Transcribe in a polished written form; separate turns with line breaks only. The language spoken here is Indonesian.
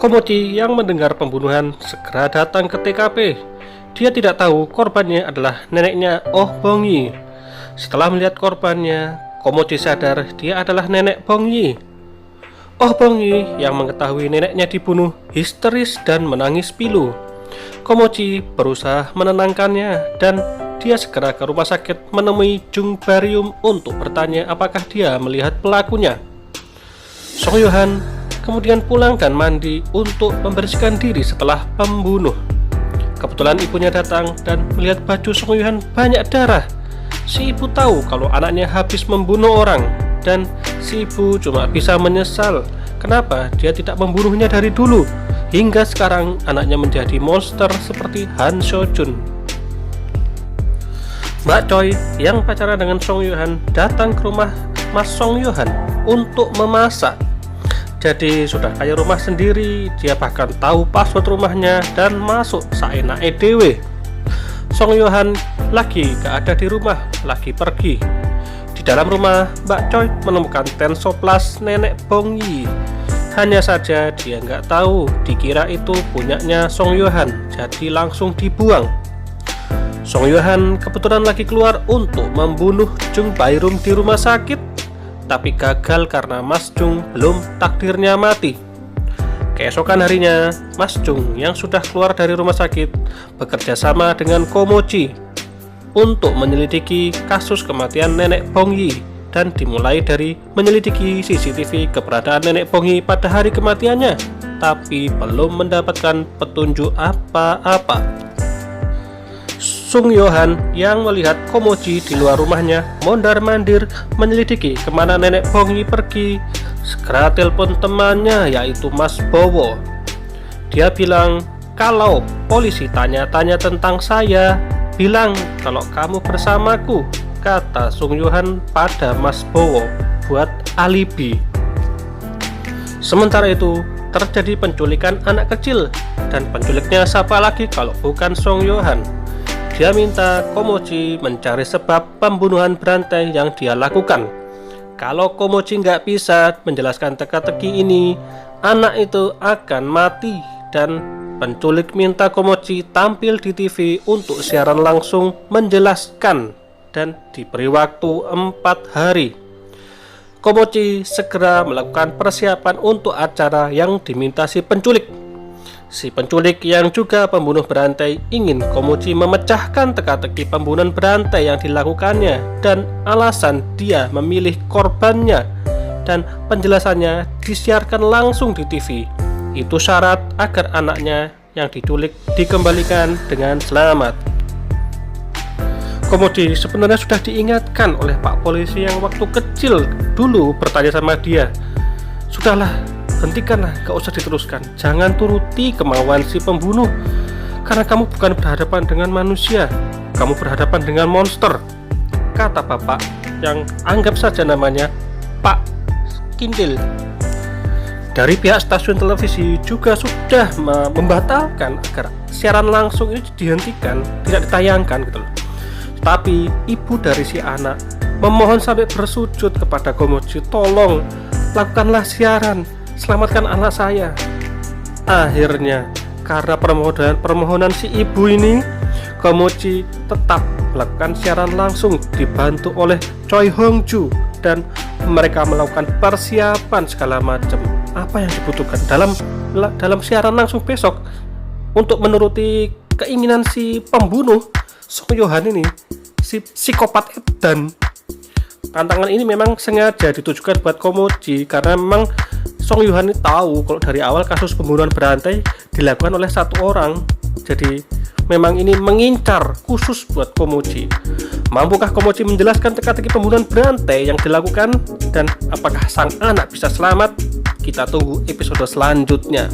Komochi yang mendengar pembunuhan segera datang ke TKP. Dia tidak tahu korbannya adalah neneknya Oh Bong-yi. Setelah melihat korbannya, Komochi sadar dia adalah nenek Bong-yi. Oh Bong-yi yang mengetahui neneknya dibunuh histeris dan menangis pilu. Komochi berusaha menenangkannya dan dia segera ke rumah sakit menemui Jung Baryum untuk bertanya apakah dia melihat pelakunya. Song Yohan kemudian pulang dan mandi untuk membersihkan diri setelah pembunuh. Kebetulan ibunya datang dan melihat baju Song Yohan banyak darah. Si ibu tahu kalau anaknya habis membunuh orang dan si ibu cuma bisa menyesal kenapa dia tidak membunuhnya dari dulu. Hingga sekarang anaknya menjadi monster seperti Han Seo-jun. Mbak Choi yang pacaran dengan Song Yohan datang ke rumah Mas Song Yohan untuk memasak. Jadi sudah kayak rumah sendiri, dia bahkan tahu password rumahnya dan masuk saenake dhewe. Song Yohan lagi gak ada di rumah, lagi pergi. Di dalam rumah, Mbak Choi menemukan Tensoplas nenek Bong-yi. Hanya saja dia nggak tahu, dikira itu punyanya Song Yohan, jadi langsung dibuang. Song Yohan kebetulan lagi keluar untuk membunuh Jung Baryum di rumah sakit, tapi gagal karena Mas Jung belum takdirnya mati. Keesokan harinya, Mas Jung yang sudah keluar dari rumah sakit bekerja sama dengan Komochi untuk menyelidiki kasus kematian nenek Bong-yi. Dan dimulai dari menyelidiki CCTV keberadaan nenek Bong-yi pada hari kematiannya, tapi belum mendapatkan petunjuk apa-apa. Sung Yohan yang melihat Komochi di luar rumahnya mondar-mandir menyelidiki kemana nenek Bong-yi pergi, segera telepon temannya yaitu Mas Bowo. Dia bilang, kalau polisi tanya-tanya tentang saya, bilang kalau kamu bersamaku, kata Sung Yohan pada Mas Bowo buat alibi. Sementara itu terjadi penculikan anak kecil, dan penculiknya siapa lagi kalau bukan Song Yohan. Dia minta Komochi mencari sebab pembunuhan berantai yang dia lakukan. Kalau Komochi nggak bisa menjelaskan teka-teki ini, anak itu akan mati, dan penculik minta Komochi tampil di TV untuk siaran langsung menjelaskan dan diberi waktu 4 hari. Komochi segera melakukan persiapan untuk acara yang diminta si penculik. Si penculik yang juga pembunuh berantai ingin Komochi memecahkan teka-teki pembunuhan berantai yang dilakukannya dan alasan dia memilih korbannya, dan penjelasannya disiarkan langsung di TV. Itu syarat agar anaknya yang diculik dikembalikan dengan selamat. Komochi sebenarnya sudah diingatkan oleh Pak Polisi yang waktu kecil dulu bertanya sama dia, sudahlah, hentikanlah, gak usah diteruskan, jangan turuti kemauan si pembunuh, karena kamu bukan berhadapan dengan manusia, kamu berhadapan dengan monster, kata bapak yang anggap saja namanya Pak Kintil. Dari pihak stasiun televisi juga sudah membatalkan agar siaran langsung ini dihentikan, tidak ditayangkan gitu loh. Tapi ibu dari si anak memohon sampai bersujud kepada Komochi, tolong lakukanlah siaran, selamatkan anak saya. Akhirnya karena permohonan si ibu ini, Komochi tetap melakukan siaran langsung dibantu oleh Choi Hong-ju, dan mereka melakukan persiapan segala macam apa yang dibutuhkan dalam siaran langsung besok untuk menuruti keinginan si pembunuh Song Yohan ini, si psikopat edan. Tantangan ini memang sengaja ditujukan buat Komochi karena memang Song Yohan ini tahu kalau dari awal kasus pembunuhan berantai dilakukan oleh satu orang. Jadi memang ini mengincar khusus buat Komochi. Mampukah Komochi menjelaskan teka-teki pembunuhan berantai yang dilakukan, dan apakah sang anak bisa selamat? Kita tunggu episode selanjutnya.